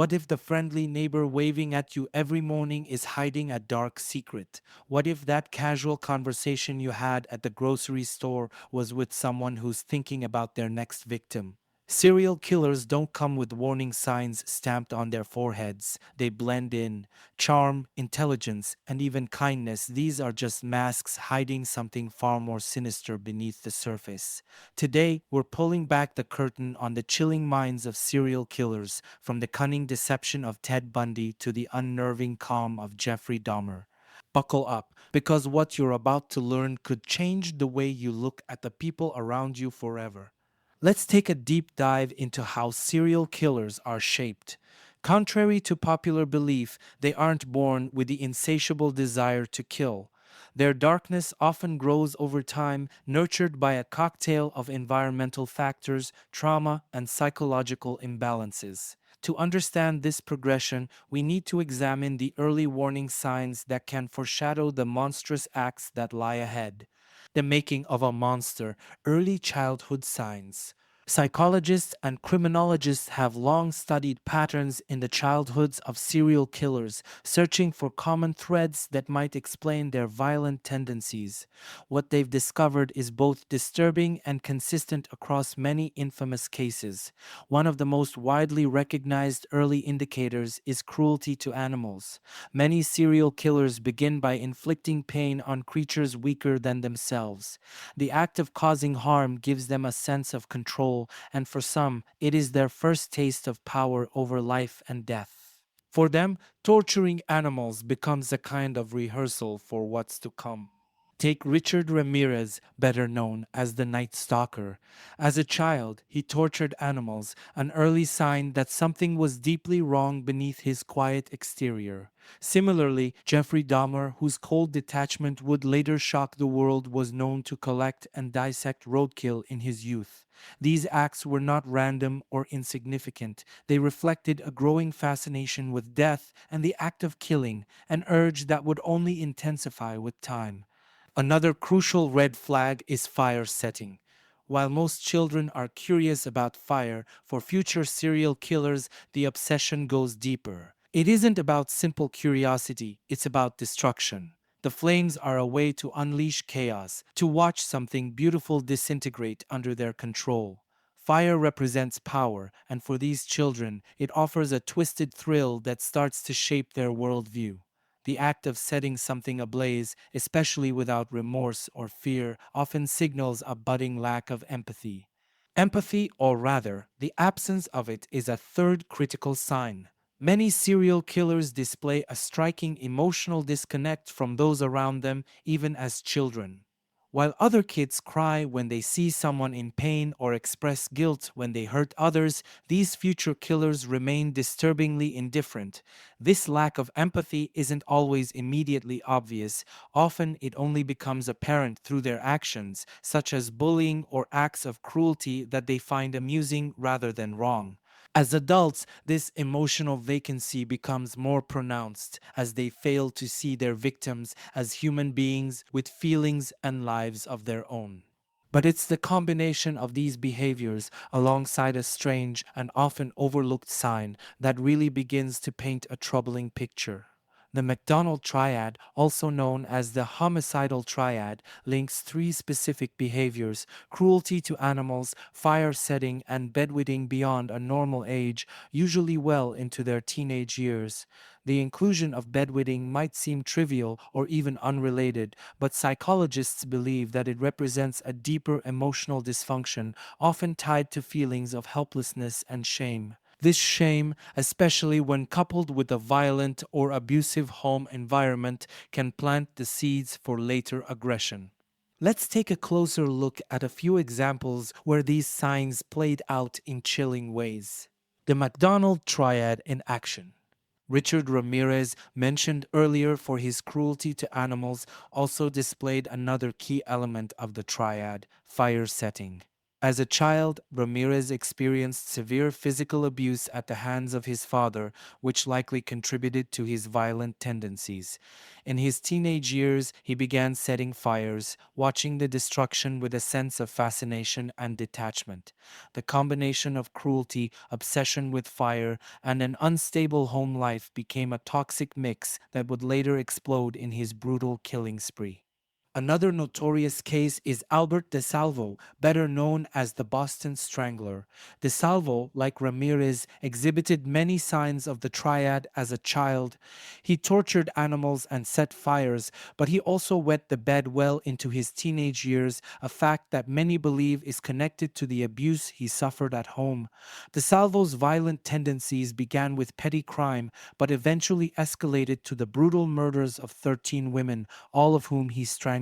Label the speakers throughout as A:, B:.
A: What if the friendly neighbor waving at you every morning is hiding a dark secret? What if that casual conversation you had at the grocery store was with someone who's thinking about their next victim? Serial killers don't come with warning signs stamped on their foreheads. They blend in. Charm, intelligence, and even kindness, these are just masks hiding something far more sinister beneath the surface. Today, we're pulling back the curtain on the chilling minds of serial killers, from the cunning deception of Ted Bundy to the unnerving calm of Jeffrey Dahmer. Buckle up, because what you're about to learn could change the way you look at the people around you forever. Let's take a deep dive into how serial killers are shaped. Contrary to popular belief, they aren't born with the insatiable desire to kill. Their darkness often grows over time, nurtured by a cocktail of environmental factors, trauma, and psychological imbalances. To understand this progression, we need to examine the early warning signs that can foreshadow the monstrous acts that lie ahead. The making of a monster, early childhood signs. Psychologists and criminologists have long studied patterns in the childhoods of serial killers, searching for common threads that might explain their violent tendencies. What they've discovered is both disturbing and consistent across many infamous cases. One of the most widely recognized early indicators is cruelty to animals. Many serial killers begin by inflicting pain on creatures weaker than themselves. The act of causing harm gives them a sense of control, and for some, it is their first taste of power over life and death. For them, torturing animals becomes a kind of rehearsal for what's to come. Take Richard Ramirez, better known as the Night Stalker. As a child, he tortured animals, an early sign that something was deeply wrong beneath his quiet exterior. Similarly, Jeffrey Dahmer, whose cold detachment would later shock the world, was known to collect and dissect roadkill in his youth. These acts were not random or insignificant. They reflected a growing fascination with death and the act of killing, an urge that would only intensify with time. Another crucial red flag is fire setting. While most children are curious about fire, for future serial killers, the obsession goes deeper. It isn't about simple curiosity, it's about destruction. The flames are a way to unleash chaos, to watch something beautiful disintegrate under their control. Fire represents power, and for these children, it offers a twisted thrill that starts to shape their worldview. The act of setting something ablaze, especially without remorse or fear, often signals a budding lack of empathy. Empathy, or rather, the absence of it, is a third critical sign. Many serial killers display a striking emotional disconnect from those around them, even as children. While other kids cry when they see someone in pain or express guilt when they hurt others, these future killers remain disturbingly indifferent. This lack of empathy isn't always immediately obvious. Often it only becomes apparent through their actions, such as bullying or acts of cruelty that they find amusing rather than wrong. As adults, this emotional vacancy becomes more pronounced as they fail to see their victims as human beings with feelings and lives of their own. But it's the combination of these behaviors, alongside a strange and often overlooked sign, that really begins to paint a troubling picture. The McDonald triad, also known as the homicidal triad, links three specific behaviors: cruelty to animals, fire setting, and bedwetting beyond a normal age, usually well into their teenage years. The inclusion of bedwetting might seem trivial or even unrelated, but psychologists believe that it represents a deeper emotional dysfunction, often tied to feelings of helplessness and shame. This shame, especially when coupled with a violent or abusive home environment, can plant the seeds for later aggression. Let's take a closer look at a few examples where these signs played out in chilling ways. The McDonald triad in action. Richard Ramirez, mentioned earlier for his cruelty to animals, also displayed another key element of the triad: fire setting. As a child, Ramirez experienced severe physical abuse at the hands of his father, which likely contributed to his violent tendencies. In his teenage years, he began setting fires, watching the destruction with a sense of fascination and detachment. The combination of cruelty, obsession with fire, and an unstable home life became a toxic mix that would later explode in his brutal killing spree. Another notorious case is Albert DeSalvo, better known as the Boston Strangler. DeSalvo, like Ramirez, exhibited many signs of the triad as a child. He tortured animals and set fires, but he also wet the bed well into his teenage years, a fact that many believe is connected to the abuse he suffered at home. DeSalvo's violent tendencies began with petty crime, but eventually escalated to the brutal murders of 13 women, all of whom he strangled.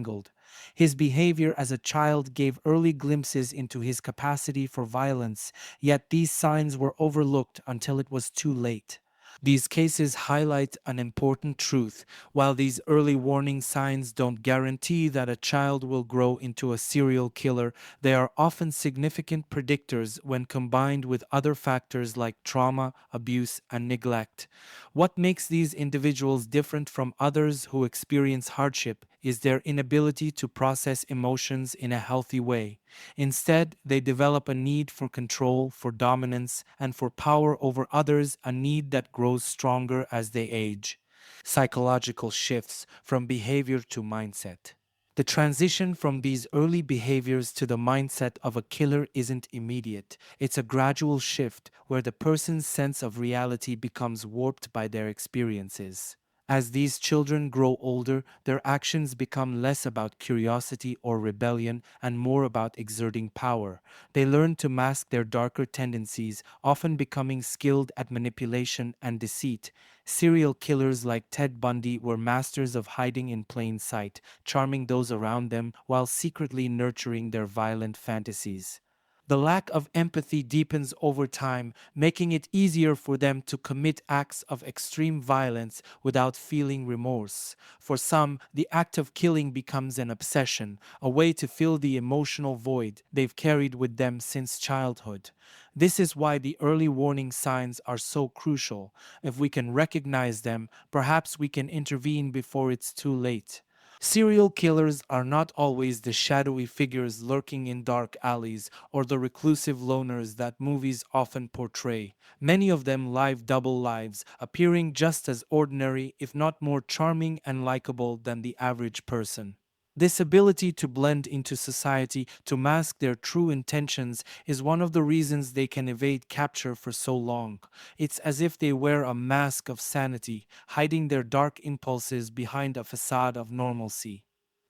A: His behavior as a child gave early glimpses into his capacity for violence, yet these signs were overlooked until it was too late. These cases highlight an important truth. While these early warning signs don't guarantee that a child will grow into a serial killer, they are often significant predictors when combined with other factors like trauma, abuse, and neglect. What makes these individuals different from others who experience hardship is their inability to process emotions in a healthy way. Instead, they develop a need for control, for dominance, and for power over others, a need that grows stronger as they age. Psychological shifts from behavior to mindset. The transition from these early behaviors to the mindset of a killer isn't immediate. It's a gradual shift where the person's sense of reality becomes warped by their experiences. As these children grow older, their actions become less about curiosity or rebellion and more about exerting power. They learn to mask their darker tendencies, often becoming skilled at manipulation and deceit. Serial killers like Ted Bundy were masters of hiding in plain sight, charming those around them while secretly nurturing their violent fantasies. The lack of empathy deepens over time, making it easier for them to commit acts of extreme violence without feeling remorse. For some, the act of killing becomes an obsession, a way to fill the emotional void they've carried with them since childhood. This is why the early warning signs are so crucial. If we can recognize them, perhaps we can intervene before it's too late. Serial killers are not always the shadowy figures lurking in dark alleys or the reclusive loners that movies often portray. Many of them live double lives, appearing just as ordinary, if not more charming and likable than the average person. This ability to blend into society, to mask their true intentions, is one of the reasons they can evade capture for so long. It's as if they wear a mask of sanity, hiding their dark impulses behind a facade of normalcy.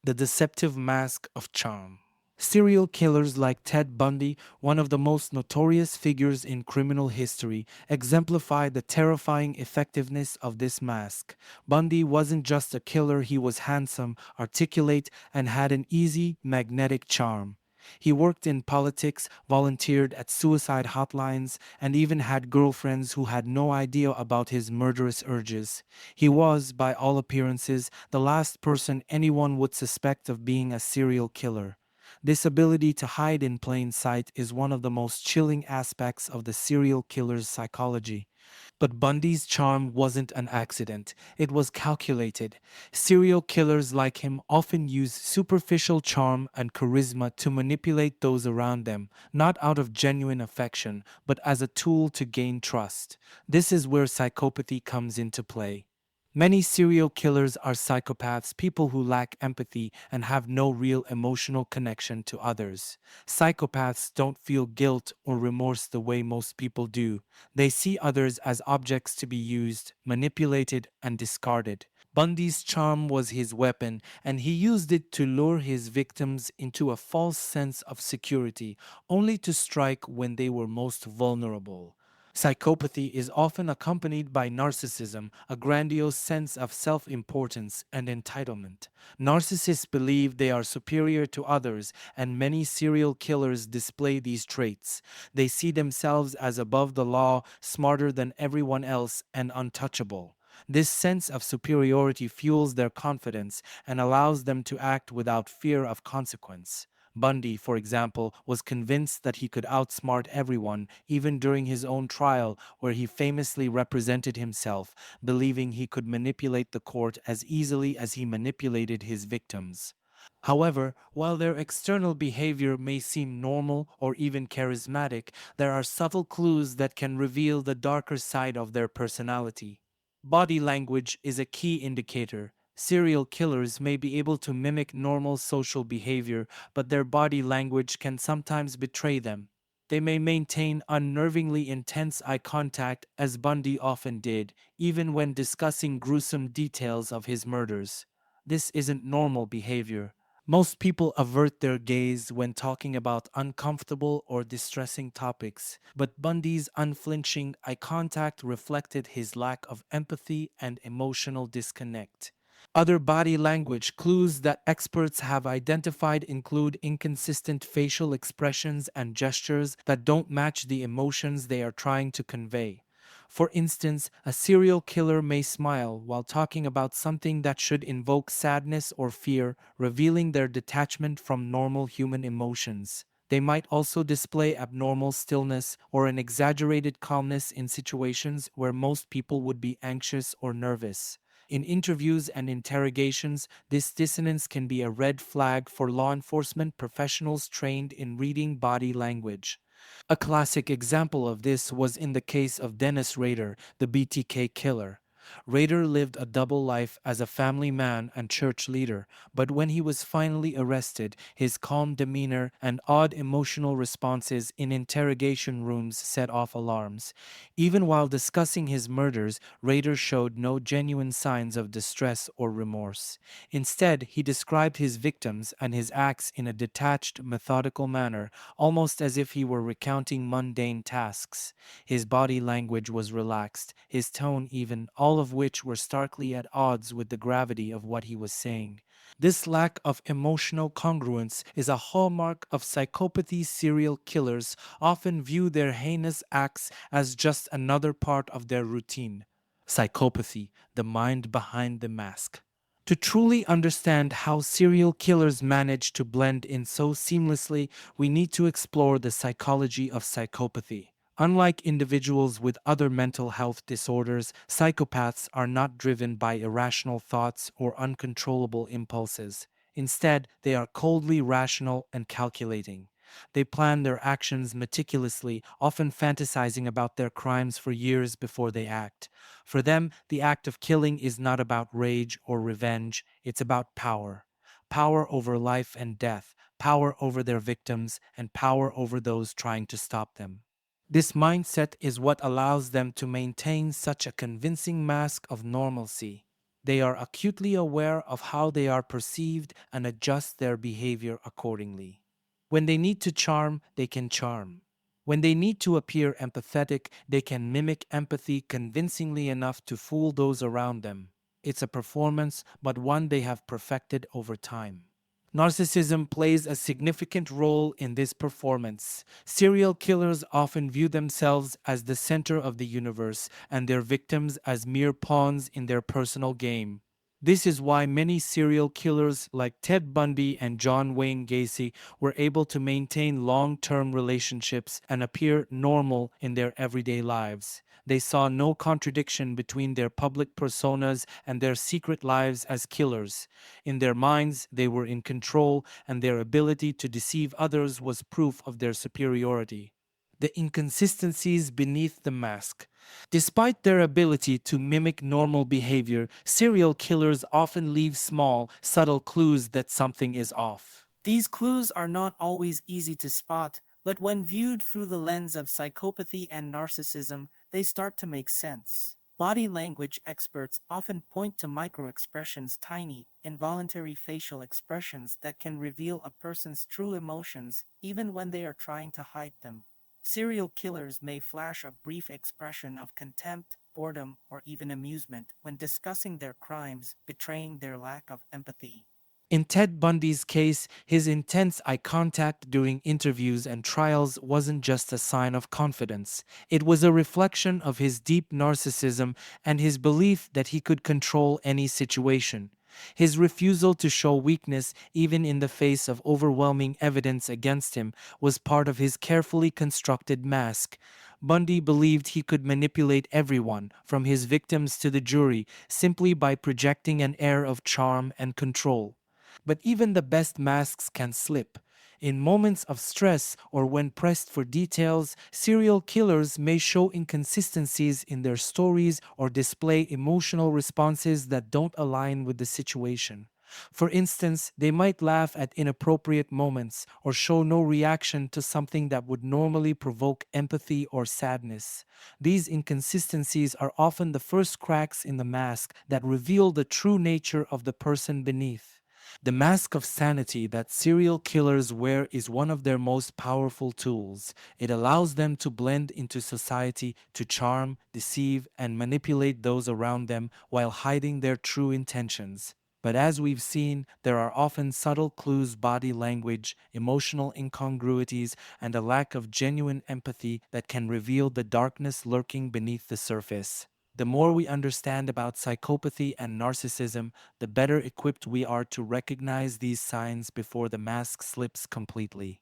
A: The deceptive mask of charm. Serial killers like Ted Bundy, one of the most notorious figures in criminal history, exemplify the terrifying effectiveness of this mask. Bundy wasn't just a killer, he was handsome, articulate, and had an easy, magnetic charm. He worked in politics, volunteered at suicide hotlines, and even had girlfriends who had no idea about his murderous urges. He was, by all appearances, the last person anyone would suspect of being a serial killer. This ability to hide in plain sight is one of the most chilling aspects of the serial killer's psychology. But Bundy's charm wasn't an accident, it was calculated. Serial killers like him often use superficial charm and charisma to manipulate those around them, not out of genuine affection, but as a tool to gain trust. This is where psychopathy comes into play. Many serial killers are psychopaths, people who lack empathy and have no real emotional connection to others. Psychopaths don't feel guilt or remorse the way most people do. They see others as objects to be used, manipulated, and discarded. Bundy's charm was his weapon, and he used it to lure his victims into a false sense of security, only to strike when they were most vulnerable. Psychopathy is often accompanied by narcissism, a grandiose sense of self importance and entitlement. Narcissists believe they are superior to others, and many serial killers display these traits. They see themselves as above the law, smarter than everyone else, and untouchable. This sense of superiority fuels their confidence and allows them to act without fear of consequence. Bundy, for example, was convinced that he could outsmart everyone, even during his own trial, where he famously represented himself, believing he could manipulate the court as easily as he manipulated his victims. However, while their external behavior may seem normal or even charismatic, there are subtle clues that can reveal the darker side of their personality. Body language is a key indicator. Serial killers may be able to mimic normal social behavior, but their body language can sometimes betray them. They may maintain unnervingly intense eye contact, as Bundy often did, even when discussing gruesome details of his murders. This isn't normal behavior. Most people avert their gaze when talking about uncomfortable or distressing topics, but Bundy's unflinching eye contact reflected his lack of empathy and emotional disconnect. Other body language clues that experts have identified include inconsistent facial expressions and gestures that don't match the emotions they are trying to convey. For instance, a serial killer may smile while talking about something that should invoke sadness or fear, revealing their detachment from normal human emotions. They might also display abnormal stillness or an exaggerated calmness in situations where most people would be anxious or nervous. In interviews and interrogations, this dissonance can be a red flag for law enforcement professionals trained in reading body language. A classic example of this was in the case of Dennis Rader, the BTK killer. Rader lived a double life as a family man and church leader, but when he was finally arrested, his calm demeanor and odd emotional responses in interrogation rooms set off alarms. Even while discussing his murders, Rader showed no genuine signs of distress or remorse. Instead, he described his victims and his acts in a detached, methodical manner, almost as if he were recounting mundane tasks. His body language was relaxed, his tone even, all of which were starkly at odds with the gravity of what he was saying. This lack of emotional congruence is a hallmark of psychopathy. Serial killers often view their heinous acts as just another part of their routine. Psychopathy, the mind behind the mask. To truly understand how serial killers manage to blend in so seamlessly, we need to explore the psychology of psychopathy. Unlike individuals with other mental health disorders, psychopaths are not driven by irrational thoughts or uncontrollable impulses. Instead, they are coldly rational and calculating. They plan their actions meticulously, often fantasizing about their crimes for years before they act. For them, the act of killing is not about rage or revenge, it's about power. Power over life and death, power over their victims, and power over those trying to stop them. This mindset is what allows them to maintain such a convincing mask of normalcy. They are acutely aware of how they are perceived and adjust their behavior accordingly. When they need to charm, they can charm. When they need to appear empathetic, they can mimic empathy convincingly enough to fool those around them. It's a performance, but one they have perfected over time. Narcissism plays a significant role in this performance. Serial killers often view themselves as the center of the universe and their victims as mere pawns in their personal game. This is why many serial killers like Ted Bundy and John Wayne Gacy were able to maintain long-term relationships and appear normal in their everyday lives. They saw no contradiction between their public personas and their secret lives as killers. In their minds, they were in control, and their ability to deceive others was proof of their superiority. The inconsistencies beneath the mask. Despite their ability to mimic normal behavior, serial killers often leave small, subtle clues that something is off. These clues are not always easy to spot, but when viewed through the lens of psychopathy and narcissism, they start to make sense. Body language experts often point to microexpressions, tiny, involuntary facial expressions that can reveal a person's true emotions even when they are trying to hide them. Serial killers may flash a brief expression of contempt, boredom, or even amusement when discussing their crimes, betraying their lack of empathy. In Ted Bundy's case, his intense eye contact during interviews and trials wasn't just a sign of confidence. It was a reflection of his deep narcissism and his belief that he could control any situation. His refusal to show weakness, even in the face of overwhelming evidence against him, was part of his carefully constructed mask. Bundy believed he could manipulate everyone, from his victims to the jury, simply by projecting an air of charm and control. But even the best masks can slip. In moments of stress or when pressed for details, serial killers may show inconsistencies in their stories or display emotional responses that don't align with the situation. For instance, they might laugh at inappropriate moments or show no reaction to something that would normally provoke empathy or sadness. These inconsistencies are often the first cracks in the mask that reveal the true nature of the person beneath. The mask of sanity that serial killers wear is one of their most powerful tools. It allows them to blend into society, to charm, deceive, and manipulate those around them while hiding their true intentions. But as we've seen, there are often subtle clues, body language, emotional incongruities, and a lack of genuine empathy that can reveal the darkness lurking beneath the surface. The more we understand about psychopathy and narcissism, the better equipped we are to recognize these signs before the mask slips completely.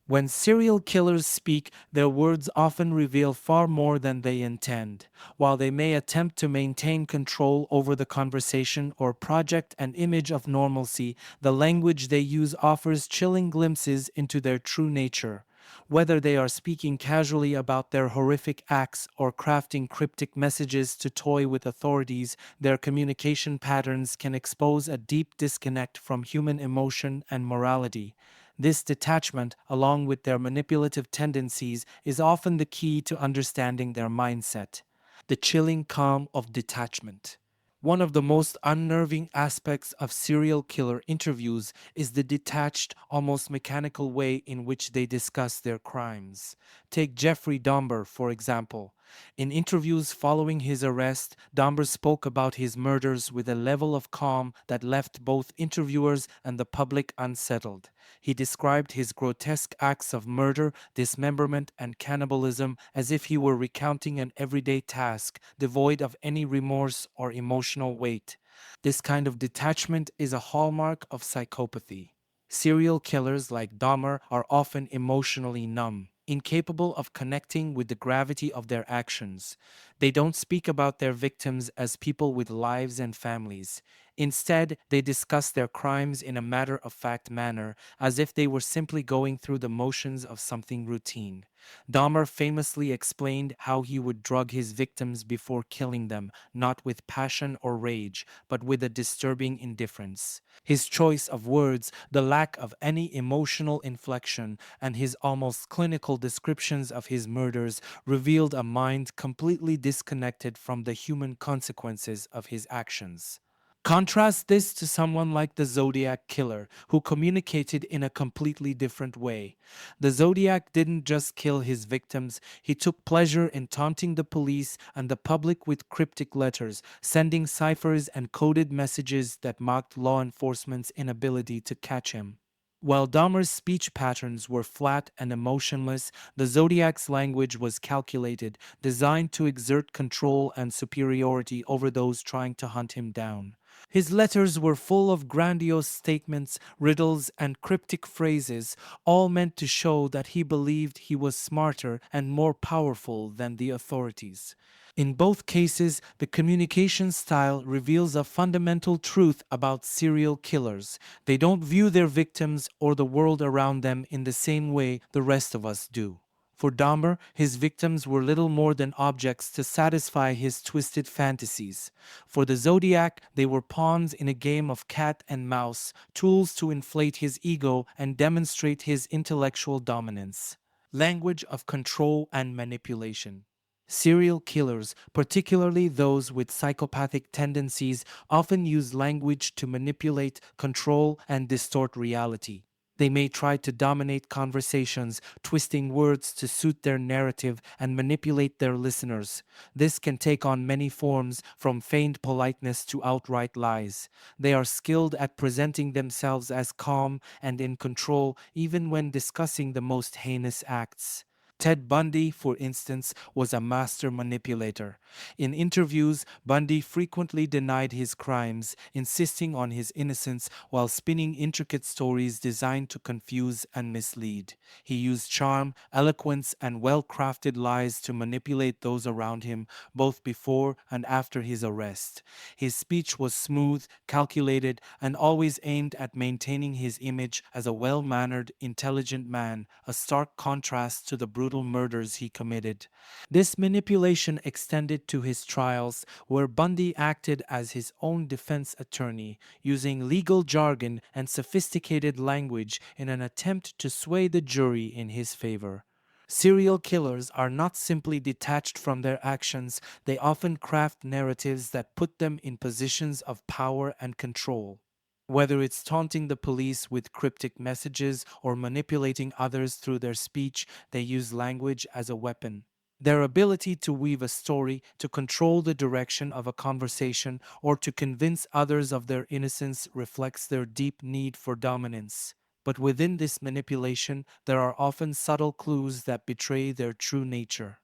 A: When serial killers speak, their words often reveal far more than they intend. While they may attempt to maintain control over the conversation or project an image of normalcy, the language they use offers chilling glimpses into their true nature. Whether they are speaking casually about their horrific acts or crafting cryptic messages to toy with authorities, their communication patterns can expose a deep disconnect from human emotion and morality. This detachment, along with their manipulative tendencies, is often the key to understanding their mindset. The chilling calm of detachment. One of the most unnerving aspects of serial killer interviews is the detached, almost mechanical way in which they discuss their crimes. Take Jeffrey Dahmer, for example. In interviews following his arrest, Dahmer spoke about his murders with a level of calm that left both interviewers and the public unsettled. He described his grotesque acts of murder, dismemberment, and cannibalism as if he were recounting an everyday task, devoid of any remorse or emotional weight. This kind of detachment is a hallmark of psychopathy. Serial killers like Dahmer are often emotionally numb, incapable of connecting with the gravity of their actions. They don't speak about their victims as people with lives and families. Instead, they discuss their crimes in a matter of fact manner, as if they were simply going through the motions of something routine. Dahmer famously explained how he would drug his victims before killing them, not with passion or rage, but with a disturbing indifference. His choice of words, the lack of any emotional inflection, and his almost clinical descriptions of his murders revealed a mind completely disconnected from the human consequences of his actions. Contrast this to someone like the Zodiac Killer, who communicated in a completely different way. The Zodiac didn't just kill his victims, he took pleasure in taunting the police and the public with cryptic letters, sending ciphers and coded messages that mocked law enforcement's inability to catch him. While Dahmer's speech patterns were flat and emotionless, the Zodiac's language was calculated, designed to exert control and superiority over those trying to hunt him down. His letters were full of grandiose statements, riddles, and cryptic phrases, all meant to show that he believed he was smarter and more powerful than the authorities. In both cases, the communication style reveals a fundamental truth about serial killers. They don't view their victims or the world around them in the same way the rest of us do. For Dahmer, his victims were little more than objects to satisfy his twisted fantasies. For the Zodiac, they were pawns in a game of cat and mouse, tools to inflate his ego and demonstrate his intellectual dominance. Language of control and manipulation. Serial killers, particularly those with psychopathic tendencies, often use language to manipulate, control, and distort reality. They may try to dominate conversations, twisting words to suit their narrative and manipulate their listeners. This can take on many forms, from feigned politeness to outright lies. They are skilled at presenting themselves as calm and in control, even when discussing the most heinous acts. Ted Bundy, for instance, was a master manipulator. In interviews, Bundy frequently denied his crimes, insisting on his innocence while spinning intricate stories designed to confuse and mislead. He used charm, eloquence, and well crafted lies to manipulate those around him, both before and after his arrest. His speech was smooth, calculated, and always aimed at maintaining his image as a well mannered, intelligent man, a stark contrast to the brutal murders he committed. This manipulation extended to his trials, where Bundy acted as his own defense attorney, using legal jargon and sophisticated language in an attempt to sway the jury in his favor. Serial killers are not simply detached from their actions, they often craft narratives that put them in positions of power and control. Whether it's taunting the police with cryptic messages or manipulating others through their speech, they use language as a weapon. Their ability to weave a story, to control the direction of a conversation, or to convince others of their innocence reflects their deep need for dominance. But within this manipulation, there are often subtle clues that betray their true nature.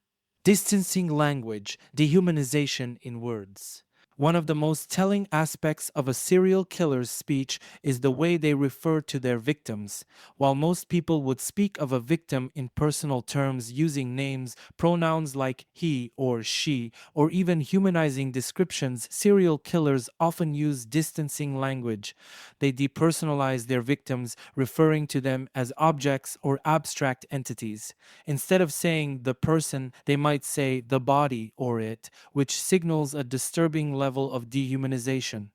A: Distancing language, dehumanization in words. One of the most telling aspects of a serial killer's speech is the way they refer to their victims. While most people would speak of a victim in personal terms using names, pronouns like he or she, or even humanizing descriptions, serial killers often use distancing language. They depersonalize their victims, referring to them as objects or abstract entities. Instead of saying the person, they might say the body or it, which signals a disturbing level of dehumanization.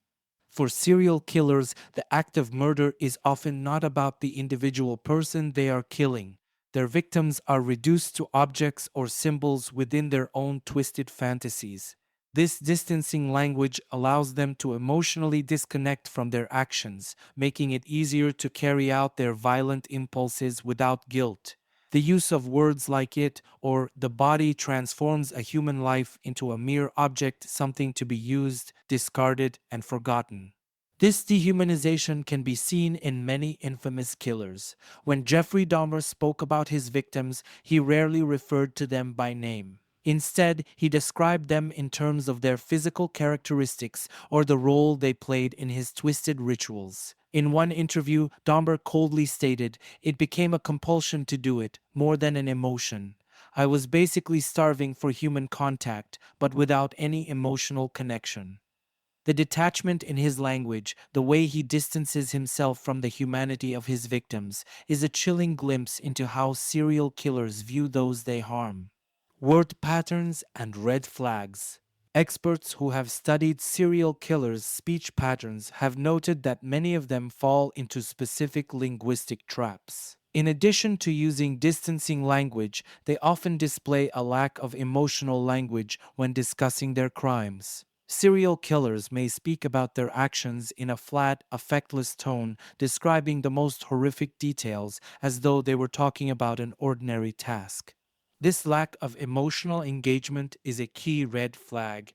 A: For serial killers, the act of murder is often not about the individual person they are killing. Their victims are reduced to objects or symbols within their own twisted fantasies. This distancing language allows them to emotionally disconnect from their actions, making it easier to carry out their violent impulses without guilt. The use of words like it or the body transforms a human life into a mere object, something to be used, discarded, and forgotten. This dehumanization can be seen in many infamous killers. When Jeffrey Dahmer spoke about his victims, he rarely referred to them by name. Instead, he described them in terms of their physical characteristics or the role they played in his twisted rituals. In one interview, Dahmer coldly stated, "It became a compulsion to do it, more than an emotion. I was basically starving for human contact, but without any emotional connection." The detachment in his language, the way he distances himself from the humanity of his victims, is a chilling glimpse into how serial killers view those they harm. Word patterns and red flags. Experts who have studied serial killers' speech patterns have noted that many of them fall into specific linguistic traps. In addition to using distancing language, they often display a lack of emotional language when discussing their crimes. Serial killers may speak about their actions in a flat, affectless tone, describing the most horrific details as though they were talking about an ordinary task. This lack of emotional engagement is a key red flag.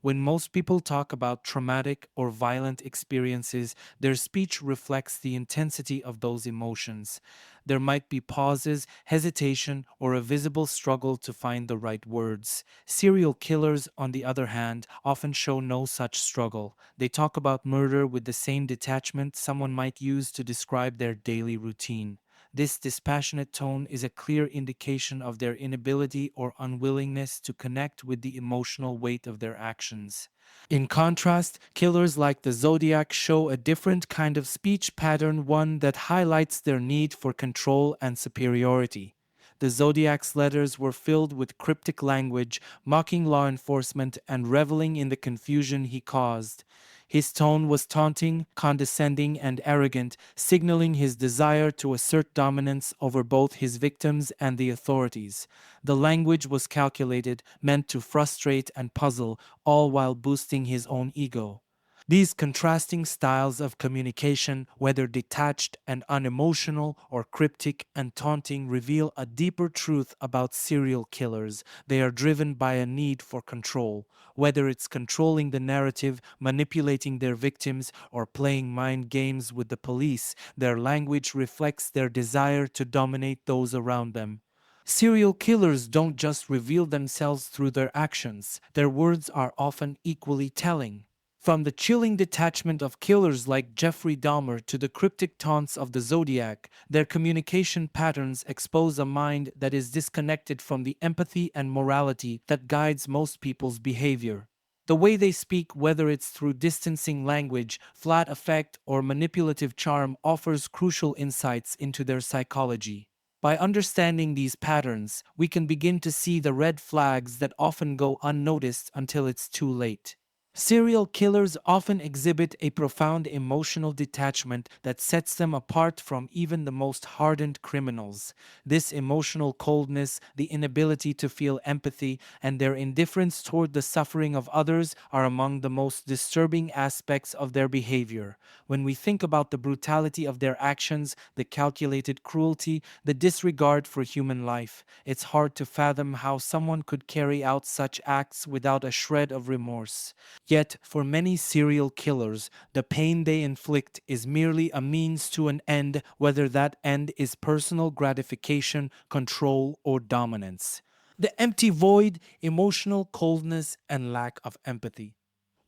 A: When most people talk about traumatic or violent experiences, their speech reflects the intensity of those emotions. There might be pauses, hesitation, or a visible struggle to find the right words. Serial killers, on the other hand, often show no such struggle. They talk about murder with the same detachment someone might use to describe their daily routine. This dispassionate tone is a clear indication of their inability or unwillingness to connect with the emotional weight of their actions. In contrast, killers like the Zodiac show a different kind of speech pattern, one that highlights their need for control and superiority. The Zodiac's letters were filled with cryptic language, mocking law enforcement and reveling in the confusion he caused. His tone was taunting, condescending, and arrogant, signaling his desire to assert dominance over both his victims and the authorities. The language was calculated, meant to frustrate and puzzle, all while boosting his own ego. These contrasting styles of communication, whether detached and unemotional or cryptic and taunting, reveal a deeper truth about serial killers. They are driven by a need for control. Whether it's controlling the narrative, manipulating their victims, or playing mind games with the police, their language reflects their desire to dominate those around them. Serial killers don't just reveal themselves through their actions, their words are often equally telling. From the chilling detachment of killers like Jeffrey Dahmer to the cryptic taunts of the Zodiac, their communication patterns expose a mind that is disconnected from the empathy and morality that guides most people's behavior. The way they speak, whether it's through distancing language, flat affect, or manipulative charm, offers crucial insights into their psychology. By understanding these patterns, we can begin to see the red flags that often go unnoticed until it's too late. Serial killers often exhibit a profound emotional detachment that sets them apart from even the most hardened criminals. This emotional coldness, the inability to feel empathy, and their indifference toward the suffering of others are among the most disturbing aspects of their behavior. When we think about the brutality of their actions, the calculated cruelty, the disregard for human life, it's hard to fathom how someone could carry out such acts without a shred of remorse. Yet, for many serial killers, the pain they inflict is merely a means to an end, whether that end is personal gratification, control, or dominance. The empty void, emotional coldness, and lack of empathy.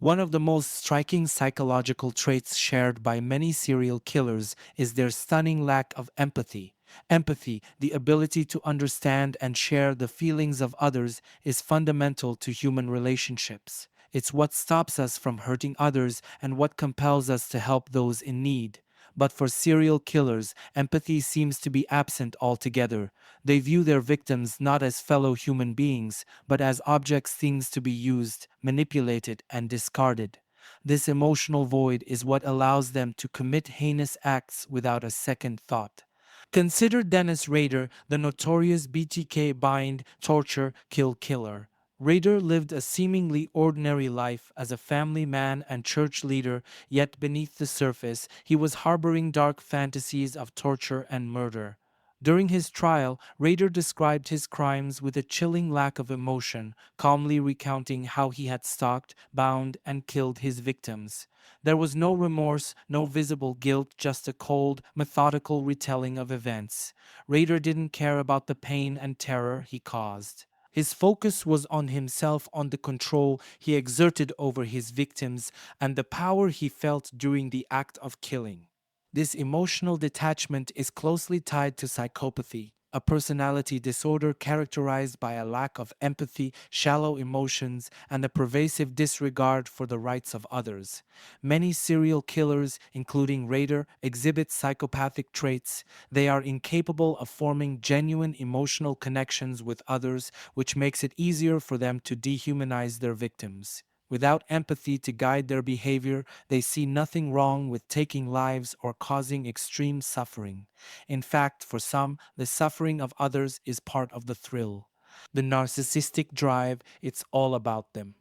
A: One of the most striking psychological traits shared by many serial killers is their stunning lack of empathy. Empathy, the ability to understand and share the feelings of others, is fundamental to human relationships. It's what stops us from hurting others and what compels us to help those in need. But for serial killers, empathy seems to be absent altogether. They view their victims not as fellow human beings, but as objects, things to be used, manipulated, and discarded. This emotional void is what allows them to commit heinous acts without a second thought. Consider Dennis Rader, the notorious BTK bind, torture, kill killer. Rader lived a seemingly ordinary life as a family man and church leader, yet beneath the surface, he was harboring dark fantasies of torture and murder. During his trial, Rader described his crimes with a chilling lack of emotion, calmly recounting how he had stalked, bound, and killed his victims. There was no remorse, no visible guilt, just a cold, methodical retelling of events. Rader didn't care about the pain and terror he caused. His focus was on himself, on the control he exerted over his victims, and the power he felt during the act of killing. This emotional detachment is closely tied to psychopathy, a personality disorder characterized by a lack of empathy, shallow emotions, and a pervasive disregard for the rights of others. Many serial killers, including Rader, exhibit psychopathic traits. They are incapable of forming genuine emotional connections with others, which makes it easier for them to dehumanize their victims. Without empathy to guide their behavior, they see nothing wrong with taking lives or causing extreme suffering. In fact, for some, the suffering of others is part of the thrill. The narcissistic drive, it's all about them.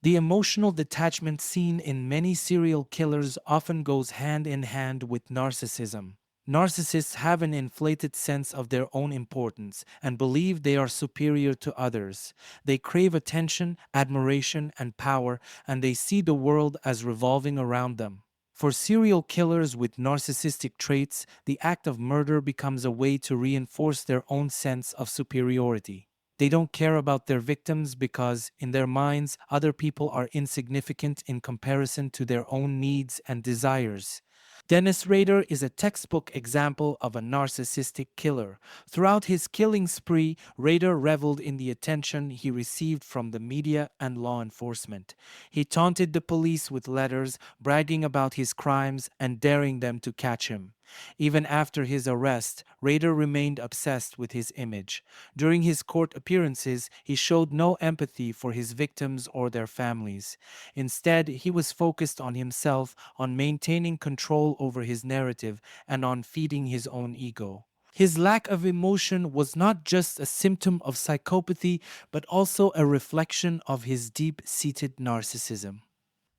A: The emotional detachment seen in many serial killers often goes hand in hand with narcissism. Narcissists have an inflated sense of their own importance and believe they are superior to others. They crave attention, admiration, and power, and they see the world as revolving around them. For serial killers with narcissistic traits, the act of murder becomes a way to reinforce their own sense of superiority. They don't care about their victims because, in their minds, other people are insignificant in comparison to their own needs and desires. Dennis Rader is a textbook example of a narcissistic killer. Throughout his killing spree, Rader reveled in the attention he received from the media and law enforcement. He taunted the police with letters, bragging about his crimes and daring them to catch him. Even after his arrest, Rader remained obsessed with his image. During his court appearances, he showed no empathy for his victims or their families. Instead, he was focused on himself, on maintaining control over his narrative, and on feeding his own ego. His lack of emotion was not just a symptom of psychopathy, but also a reflection of his deep seated narcissism.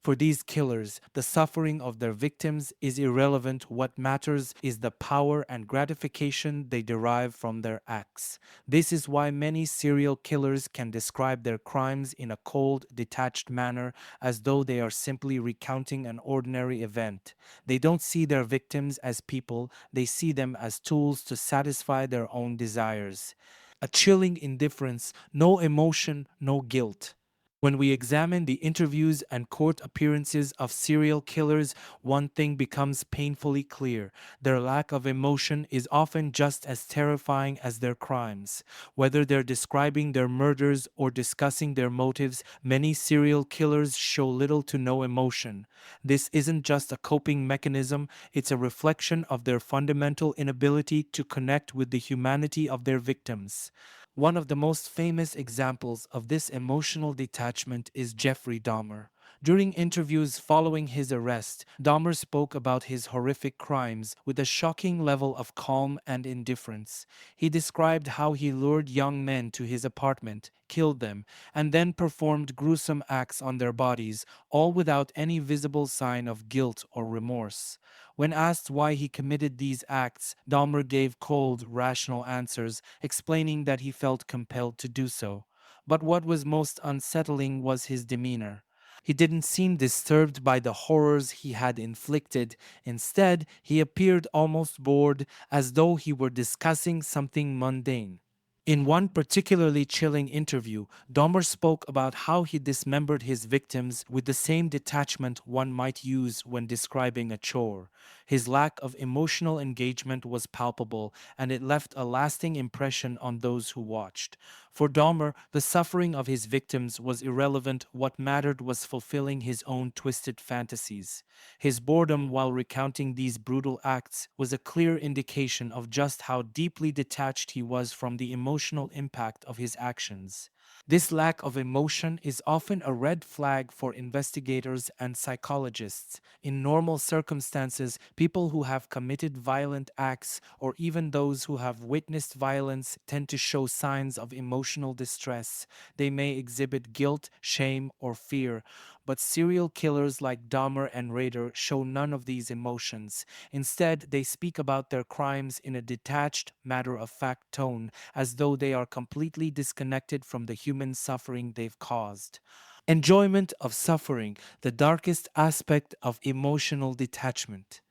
A: For these killers, the suffering of their victims is irrelevant. What matters is the power and gratification they derive from their acts. This is why many serial killers can describe their crimes in a cold, detached manner as though they are simply recounting an ordinary event. They don't see their victims as people, they see them as tools to satisfy their own desires. a chilling indifference, no emotion, no guilt. When we examine the interviews and court appearances of serial killers, one thing becomes painfully clear. Their lack of emotion is often just as terrifying as their crimes. Whether they're describing their murders or discussing their motives, many serial killers show little to no emotion. This isn't just a coping mechanism, it's a reflection of their fundamental inability to connect with the humanity of their victims. One of the most famous examples of this emotional detachment is Jeffrey Dahmer. During interviews following his arrest, Dahmer spoke about his horrific crimes with a shocking level of calm and indifference. He described how he lured young men to his apartment, killed them, and then performed gruesome acts on their bodies, all without any visible sign of guilt or remorse. When asked why he committed these acts, Dahmer gave cold, rational answers, explaining that he felt compelled to do so. But what was most unsettling was his demeanor. He didn't seem disturbed by the horrors he had inflicted. Instead, he appeared almost bored, as though he were discussing something mundane. In one particularly chilling interview, Dahmer spoke about how he dismembered his victims with the same detachment one might use when describing a chore. His lack of emotional engagement was palpable, and it left a lasting impression on those who watched. For Dahmer, the suffering of his victims was irrelevant. What mattered was fulfilling his own twisted fantasies. His boredom while recounting these brutal acts was a clear indication of just how deeply detached he was from the emotional impact of his actions. This lack of emotion is often a red flag for investigators and psychologists. In normal circumstances, people who have committed violent acts or even those who have witnessed violence tend to show signs of emotional distress. They may exhibit guilt, shame, or fear, but serial killers like Dahmer and Rader show none of these emotions. Instead, they speak about their crimes in a detached, matter of fact tone, as though they are completely disconnected from the human suffering they've caused. Enjoyment of suffering, the darkest aspect of emotional detachment.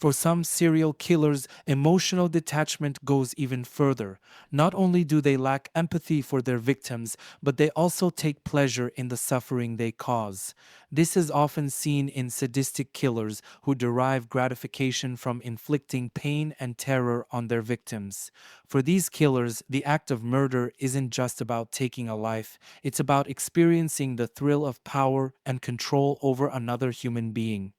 A: For some serial killers, emotional detachment goes even further. Not only do they lack empathy for their victims, but they also take pleasure in the suffering they cause. This is often seen in sadistic killers who derive gratification from inflicting pain and terror on their victims. For these killers, the act of murder isn't just about taking a life, it's about experiencing the thrill of power and control over another human being.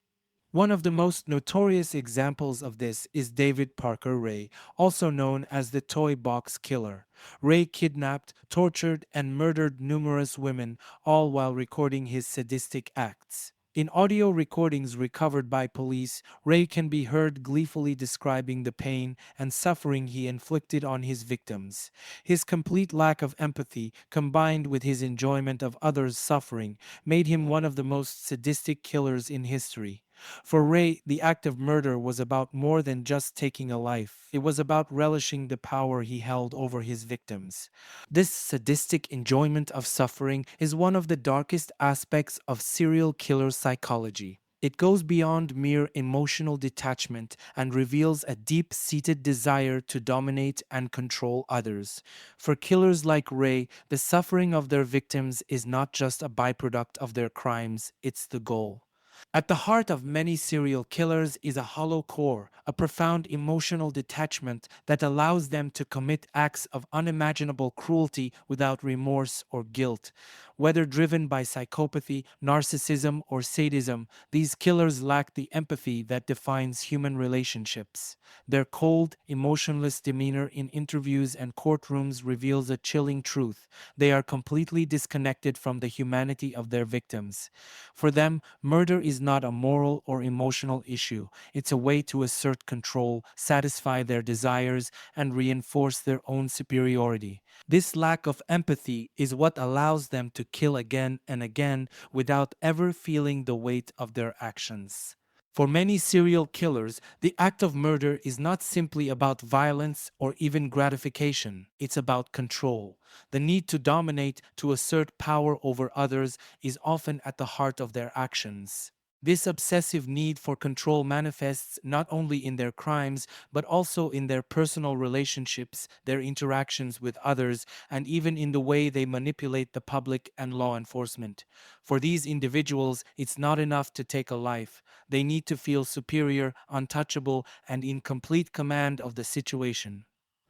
A: One of the most notorious examples of this is David Parker Ray, also known as the Toy Box Killer. Ray kidnapped, tortured, and murdered numerous women, all while recording his sadistic acts. In audio recordings recovered by police, Ray can be heard gleefully describing the pain and suffering he inflicted on his victims. His complete lack of empathy, combined with his enjoyment of others' suffering, made him one of the most sadistic killers in history. For Ray, the act of murder was about more than just taking a life. It was about relishing the power he held over his victims. This sadistic enjoyment of suffering is one of the darkest aspects of serial killer psychology. It goes beyond mere emotional detachment and reveals a deep seated desire to dominate and control others. For killers like Ray, the suffering of their victims is not just a byproduct of their crimes, it's the goal. At the heart of many serial killers is a hollow core, a profound emotional detachment that allows them to commit acts of unimaginable cruelty without remorse or guilt. Whether driven by psychopathy, narcissism, or sadism, these killers lack the empathy that defines human relationships. Their cold, emotionless demeanor in interviews and courtrooms reveals a chilling truth. They are completely disconnected from the humanity of their victims. For them, murder is not a moral or emotional issue. It's a way to assert control, satisfy their desires, and reinforce their own superiority. This lack of empathy is what allows them to kill again and again without ever feeling the weight of their actions. For many serial killers, the act of murder is not simply about violence or even gratification, it's about control. The need to dominate, to assert power over others, is often at the heart of their actions. This obsessive need for control manifests not only in their crimes, but also in their personal relationships, their interactions with others, and even in the way they manipulate the public and law enforcement. For these individuals, it's not enough to take a life. They need to feel superior, untouchable, and in complete command of the situation.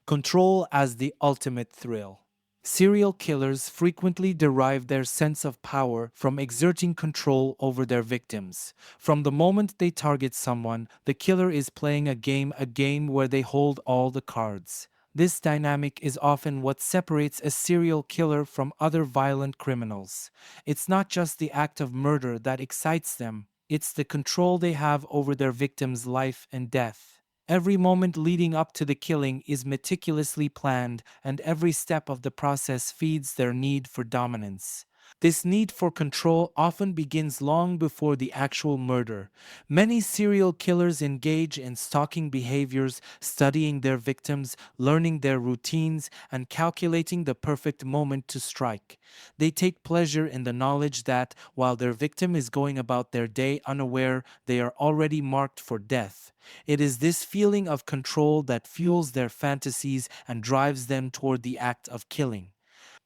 A: Control as the ultimate thrill. Serial killers frequently derive their sense of power from exerting control over their victims. From the moment they target someone, the killer is playing a game where they hold all the cards. This dynamic is often what separates a serial killer from other violent criminals. It's not just the act of murder that excites them, it's the control they have over their victim's life and death. Every moment leading up to the killing is meticulously planned, and every step of the process feeds their need for dominance. This need for control often begins long before the actual murder. Many serial killers engage in stalking behaviors, studying their victims, learning their routines, and calculating the perfect moment to strike. They take pleasure in the knowledge that, while their victim is going about their day unaware, they are already marked for death. It is this feeling of control that fuels their fantasies and drives them toward the act of killing.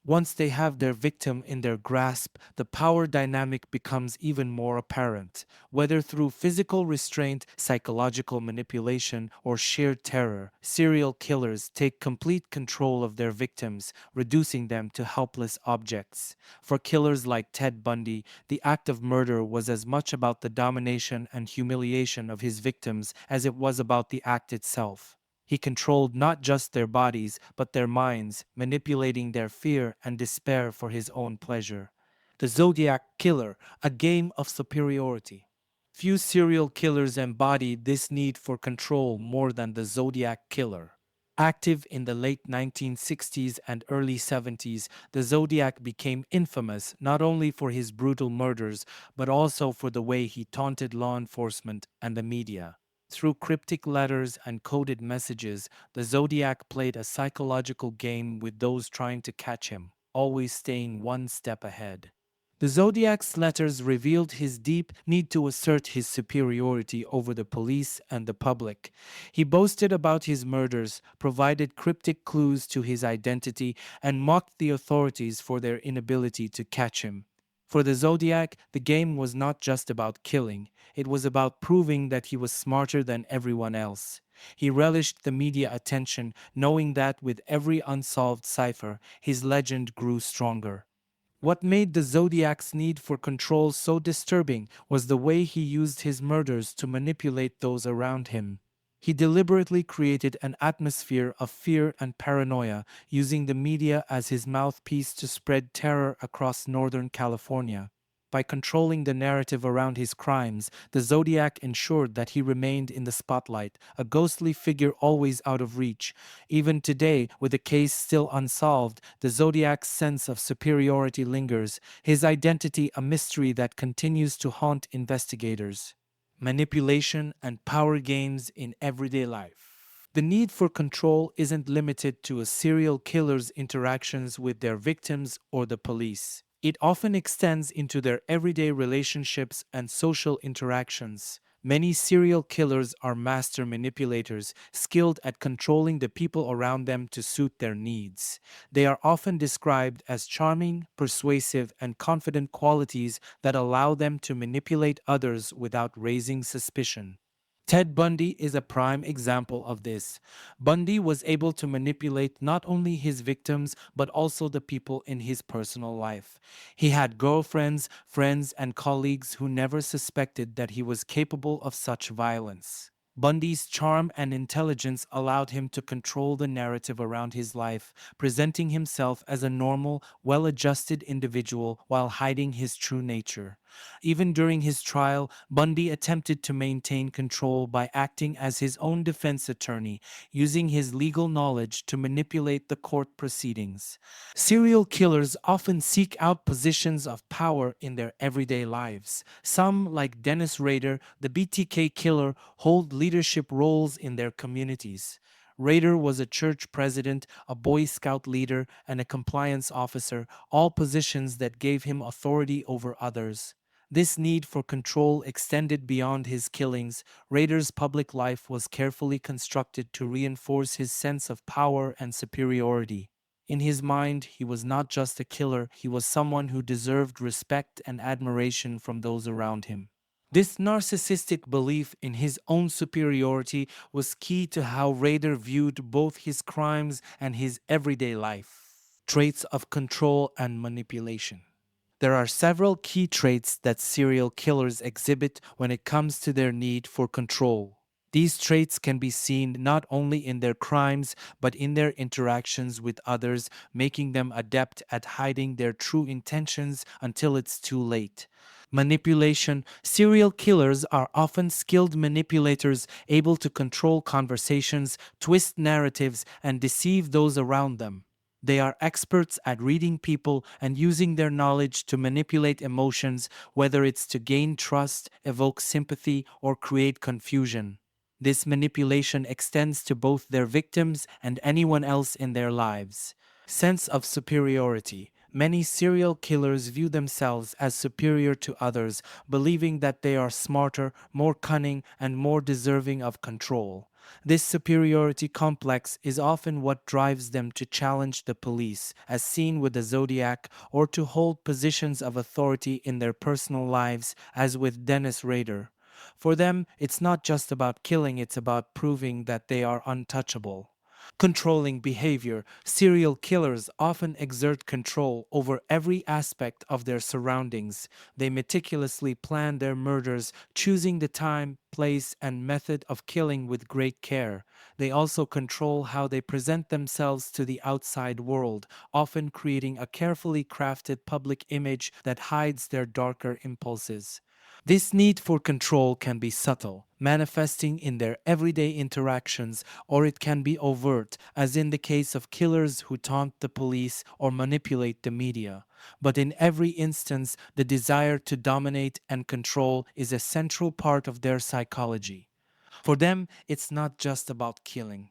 A: Once they have their victim in their grasp, the power dynamic becomes even more apparent. Whether through physical restraint, psychological manipulation, or sheer terror, serial killers take complete control of their victims, reducing them to helpless objects. For killers like Ted Bundy, the act of murder was as much about the domination and humiliation of his victims as it was about the act itself. He controlled not just their bodies, but their minds, manipulating their fear and despair for his own pleasure. The Zodiac Killer, a game of superiority. Few serial killers embody this need for control more than the Zodiac Killer. Active in the late 1960s and early 70s, the Zodiac became infamous not only for his brutal murders, but also for the way he taunted law enforcement and the media. Through cryptic letters and coded messages, the Zodiac played a psychological game with those trying to catch him, always staying one step ahead. The Zodiac's letters revealed his deep need to assert his superiority over the police and the public. He boasted about his murders, provided cryptic clues to his identity, and mocked the authorities for their inability to catch him. For the Zodiac, the game was not just about killing, it was about proving that he was smarter than everyone else. He relished the media attention, knowing that with every unsolved cipher, his legend grew stronger. What made the Zodiac's need for control so disturbing was the way he used his murders to manipulate those around him. He deliberately created an atmosphere of fear and paranoia, using the media as his mouthpiece to spread terror across Northern California. By controlling the narrative around his crimes, the Zodiac ensured that he remained in the spotlight, a ghostly figure always out of reach. Even today, with the case still unsolved, the Zodiac's sense of superiority lingers, his identity a mystery that continues to haunt investigators. Manipulation and power games in everyday life. The need for control isn't limited to a serial killer's interactions with their victims or the police. It often extends into their everyday relationships and social interactions. Many serial killers are master manipulators, skilled at controlling the people around them to suit their needs. They are often described as charming, persuasive, and confident qualities that allow them to manipulate others without raising suspicion. Ted Bundy is a prime example of this. Bundy was able to manipulate not only his victims, but also the people in his personal life. He had girlfriends, friends, and colleagues who never suspected that he was capable of such violence. Bundy's charm and intelligence allowed him to control the narrative around his life, presenting himself as a normal, well adjusted individual while hiding his true nature. Even during his trial, Bundy attempted to maintain control by acting as his own defense attorney, using his legal knowledge to manipulate the court proceedings. Serial killers often seek out positions of power in their everyday lives. Some, like Dennis Rader, the BTK killer, hold leadership roles in their communities. Rader was a church president, a Boy Scout leader, and a compliance officer, all positions that gave him authority over others. This need for control extended beyond his killings. Rader's public life was carefully constructed to reinforce his sense of power and superiority. In his mind, he was not just a killer, he was someone who deserved respect and admiration from those around him. This narcissistic belief in his own superiority was key to how Rader viewed both his crimes and his everyday life. Traits of control and manipulation. There are several key traits that serial killers exhibit when it comes to their need for control. These traits can be seen not only in their crimes but in their interactions with others, making them adept at hiding their true intentions until it's too late. Manipulation. Serial killers are often skilled manipulators able to control conversations, twist narratives, and deceive those around them. They are experts at reading people and using their knowledge to manipulate emotions, whether it's to gain trust, evoke sympathy, or create confusion. This manipulation extends to both their victims and anyone else in their lives. Sense of superiority. Many serial killers view themselves as superior to others, believing that they are smarter, more cunning, and more deserving of control. This superiority complex is often what drives them to challenge the police, as seen with the Zodiac, or to hold positions of authority in their personal lives, as with Dennis Rader. For them, it's not just about killing, it's about proving that they are untouchable. Controlling behavior. Serial killers often exert control over every aspect of their surroundings. They meticulously plan their murders, choosing the time, place, and method of killing with great care. They also control how they present themselves to the outside world, often creating a carefully crafted public image that hides their darker impulses. This need for control can be subtle, manifesting in their everyday interactions, or it can be overt, as in the case of killers who taunt the police or manipulate the media. But in every instance, the desire to dominate and control is a central part of their psychology. For them, it's not just about killing.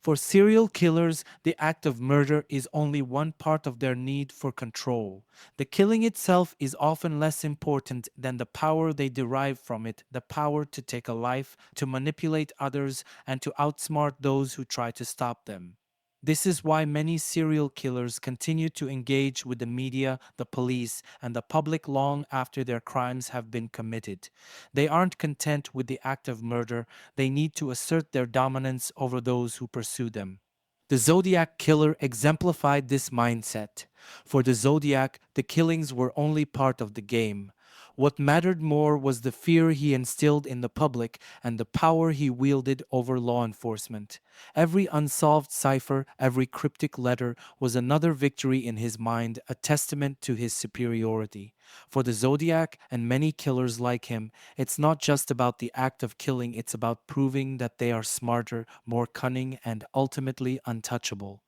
A: For serial killers, the act of murder is only one part of their need for control. The killing itself is often less important than the power they derive from it, the power to take a life, to manipulate others, and to outsmart those who try to stop them. This is why many serial killers continue to engage with the media, the police, and the public long after their crimes have been committed. They aren't content with the act of murder, they need to assert their dominance over those who pursue them. The Zodiac Killer exemplified this mindset. For the Zodiac, the killings were only part of the game. What mattered more was the fear he instilled in the public and the power he wielded over law enforcement. Every unsolved cipher, every cryptic letter was another victory in his mind, a testament to his superiority. For the Zodiac and many killers like him, it's not just about the act of killing, it's about proving that they are smarter, more cunning, and ultimately untouchable.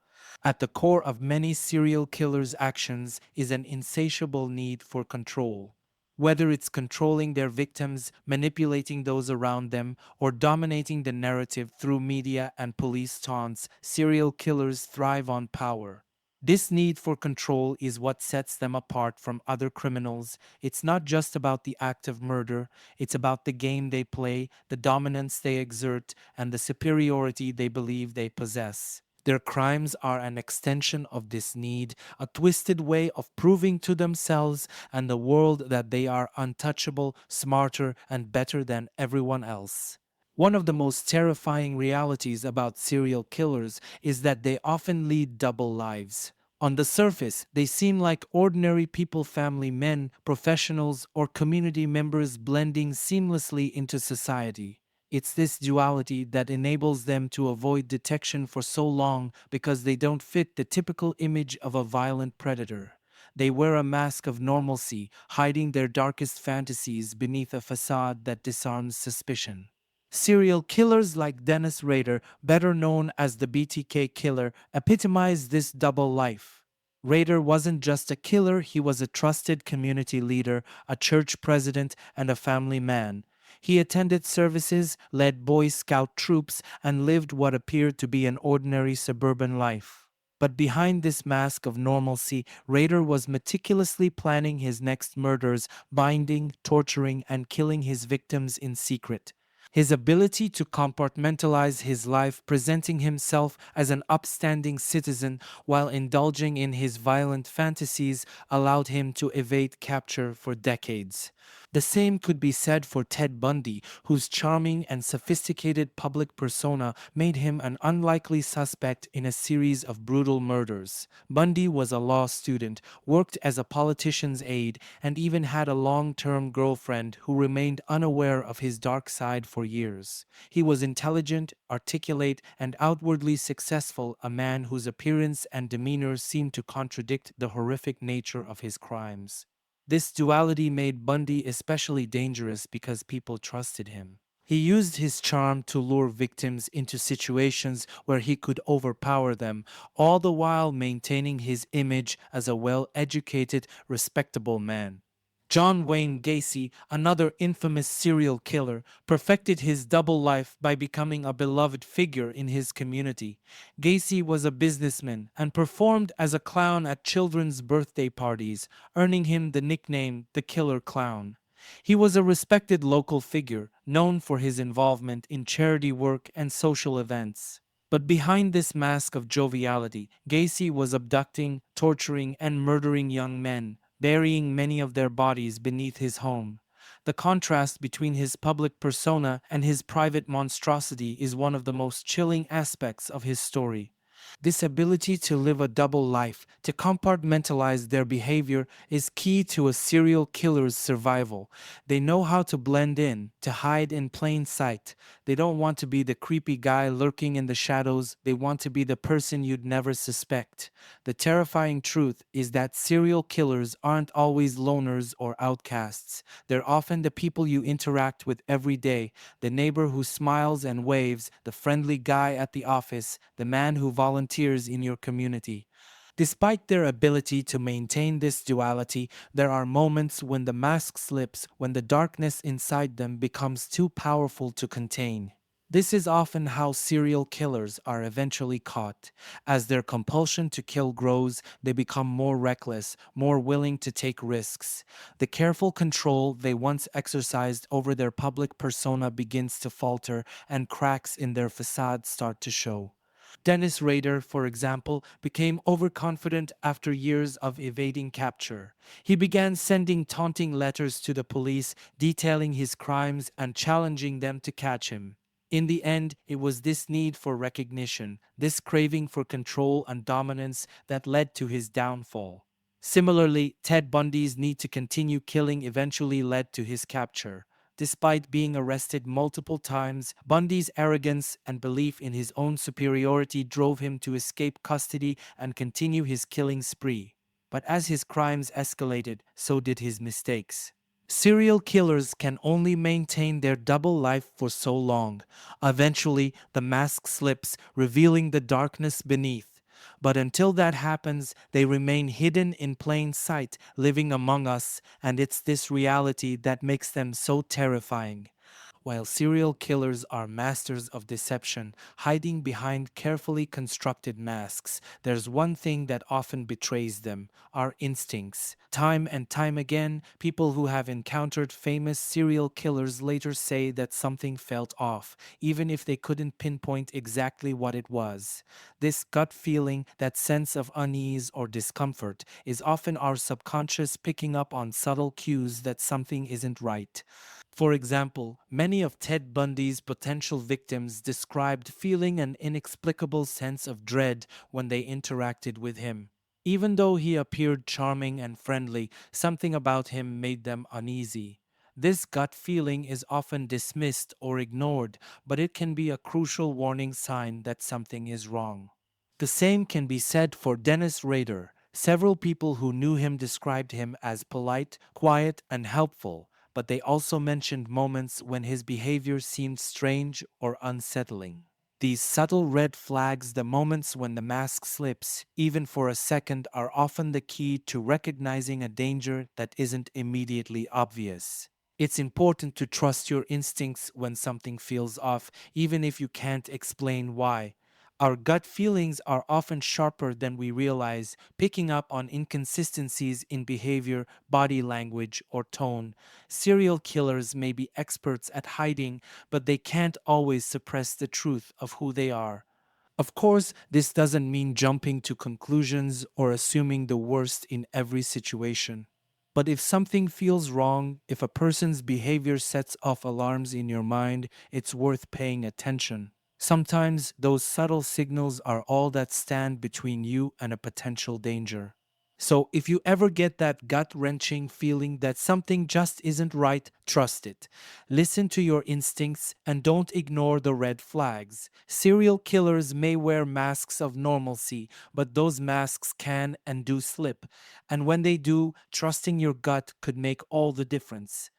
A: At the core of many serial killers' actions is an insatiable need for control. Whether it's controlling their victims, manipulating those around them, or dominating the narrative through media and police taunts, serial killers thrive on power. This need for control is what sets them apart from other criminals. It's not just about the act of murder, it's about the game they play, the dominance they exert, and the superiority they believe they possess. Their crimes are an extension of this need, a twisted way of proving to themselves and the world that they are untouchable, smarter, and better than everyone else. One of the most terrifying realities about serial killers is that they often lead double lives. On the surface, they seem like ordinary people, family men, professionals, or community members blending seamlessly into society. It's this duality that enables them to avoid detection for so long because they don't fit the typical image of a violent predator. They wear a mask of normalcy, hiding their darkest fantasies beneath a facade that disarms suspicion. Serial killers like Dennis Rader, better known as the BTK killer, epitomize this double life. Rader wasn't just a killer, he was a trusted community leader, a church president, and a family man. He attended services, led Boy Scout troops, and lived what appeared to be an ordinary suburban life. But behind this mask of normalcy, Rader was meticulously planning his next murders, binding, torturing, and killing his victims in secret. His ability to compartmentalize his life, presenting himself as an upstanding citizen while indulging in his violent fantasies, allowed him to evade capture for decades. The same could be said for Ted Bundy, whose charming and sophisticated public persona made him an unlikely suspect in a series of brutal murders. Bundy was a law student, worked as a politician's aide, and even had a long-term girlfriend who remained unaware of his dark side for years. He was intelligent, articulate, and outwardly successful, a man whose appearance and demeanor seemed to contradict the horrific nature of his crimes. This duality made Bundy especially dangerous because people trusted him. He used his charm to lure victims into situations where he could overpower them, all the while maintaining his image as a well-educated, respectable man. John Wayne Gacy, another infamous serial killer, perfected his double life by becoming a beloved figure in his community. Gacy was a businessman and performed as a clown at children's birthday parties, earning him the nickname the Killer Clown. He was a respected local figure, known for his involvement in charity work and social events. But behind this mask of joviality, Gacy was abducting, torturing, and murdering young men, burying many of their bodies beneath his home. The contrast between his public persona and his private monstrosity is one of the most chilling aspects of his story. This ability to live a double life, to compartmentalize their behavior, is key to a serial killer's survival. They know how to blend in, to hide in plain sight. They don't want to be the creepy guy lurking in the shadows, they want to be the person you'd never suspect. The terrifying truth is that serial killers aren't always loners or outcasts. They're often the people you interact with every day, the neighbor who smiles and waves, the friendly guy at the office, the man who volunteers in your community. Despite their ability to maintain this duality, there are moments when the mask slips, when the darkness inside them becomes too powerful to contain. This is often how serial killers are eventually caught. As their compulsion to kill grows, they become more reckless, more willing to take risks. The careful control they once exercised over their public persona begins to falter, and cracks in their facade start to show. Dennis Rader, for example, became overconfident after years of evading capture. He began sending taunting letters to the police, detailing his crimes and challenging them to catch him. In the end, it was this need for recognition, this craving for control and dominance that led to his downfall. Similarly, Ted Bundy's need to continue killing eventually led to his capture. Despite being arrested multiple times, Bundy's arrogance and belief in his own superiority drove him to escape custody and continue his killing spree. But as his crimes escalated, so did his mistakes. Serial killers can only maintain their double life for so long. Eventually, the mask slips, revealing the darkness beneath. But until that happens, they remain hidden in plain sight, living among us, and it's this reality that makes them so terrifying. While serial killers are masters of deception, hiding behind carefully constructed masks, there's one thing that often betrays them: our instincts. Time and time again, people who have encountered famous serial killers later say that something felt off, even if they couldn't pinpoint exactly what it was. This gut feeling, that sense of unease or discomfort, is often our subconscious picking up on subtle cues that something isn't right. For example, many of Ted Bundy's potential victims described feeling an inexplicable sense of dread when they interacted with him. Even though he appeared charming and friendly, something about him made them uneasy. This gut feeling is often dismissed or ignored, but it can be a crucial warning sign that something is wrong. The same can be said for Dennis Rader. Several people who knew him described him as polite, quiet, and helpful, but they also mentioned moments when his behavior seemed strange or unsettling. These subtle red flags, the moments when the mask slips, even for a second, are often the key to recognizing a danger that isn't immediately obvious. It's important to trust your instincts when something feels off, even if you can't explain why. Our gut feelings are often sharper than we realize, picking up on inconsistencies in behavior, body language, or tone. Serial killers may be experts at hiding, but they can't always suppress the truth of who they are. Of course, this doesn't mean jumping to conclusions or assuming the worst in every situation. But if something feels wrong, if a person's behavior sets off alarms in your mind, it's worth paying attention. Sometimes those subtle signals are all that stand between you and a potential danger. So, if you ever get that gut wrenching feeling that something just isn't right, trust it. Listen to your instincts and don't ignore the red flags. Serial killers may wear masks of normalcy, but those masks can and do slip. And when they do, trusting your gut could make all the difference.